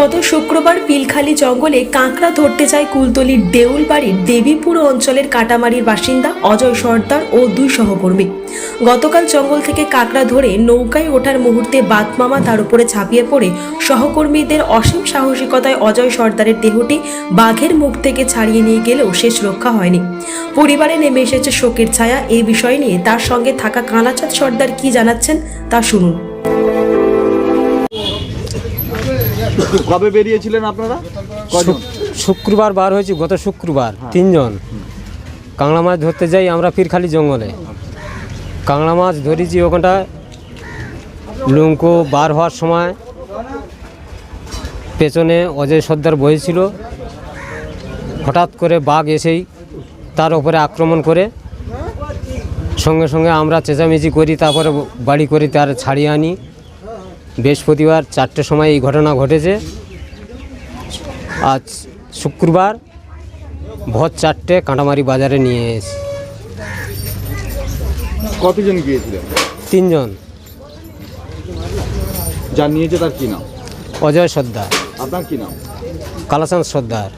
গত শুক্রবার পিলখালি জঙ্গলে কাঁকড়া ধরতে যায় কুলতলির দেউলবাড়ির দেবীপুর অঞ্চলের কাটামারির বাসিন্দা অজয় সর্দার ও দুই সহকর্মী। গতকাল জঙ্গল থেকে কাঁকড়া ধরে নৌকায় ওঠার মুহূর্তে বাঘমামা তার উপরে ঝাঁপিয়ে পড়ে সহকর্মীদের অসীম সাহসিকতায় অজয় সর্দারের দেহটি বাঘের মুখ থেকে ছাড়িয়ে নিয়ে গেলেও শেষ রক্ষা হয়নি। পরিবারে নেমে এসেছে শোকের ছায়া। এই বিষয় নিয়ে তার সঙ্গে থাকা কানাচাঁদ সর্দার কি জানাচ্ছেন তা শুনুন। কবে বেরিয়েছিলেন আপনারা? শুক্রবার বার হয়েছি, গত শুক্রবার তিনজন কাঁকড়া মাছ ধরতে যাই আমরা পীরখালি জঙ্গলে। কাঁকড়া মাছ ধরেছি ওখানটায়। লুঙ্কো বার হওয়ার সময় পেছনে অজয় সর্দার বসেছিল। হঠাৎ করে বাঘ এসেই তার উপরে আক্রমণ করে সঙ্গে সঙ্গে আমরা চেঁচামেচি করি, তারপরে বাড়ি করে তার ছাড়িয়ে আনি। বৃহস্পতিবার 4টের সময় এই ঘটনা ঘটেছে। আজ শুক্রবার ভোর 4টে কাঁটামারি বাজারে নিয়ে এসেছি। কতজন গিয়েছিলেন? 3 জন। যা নিয়েছে তার কি নাম? অজয় সর্দার। আপনার কি নাম? কালাচাঁদ সর্দার।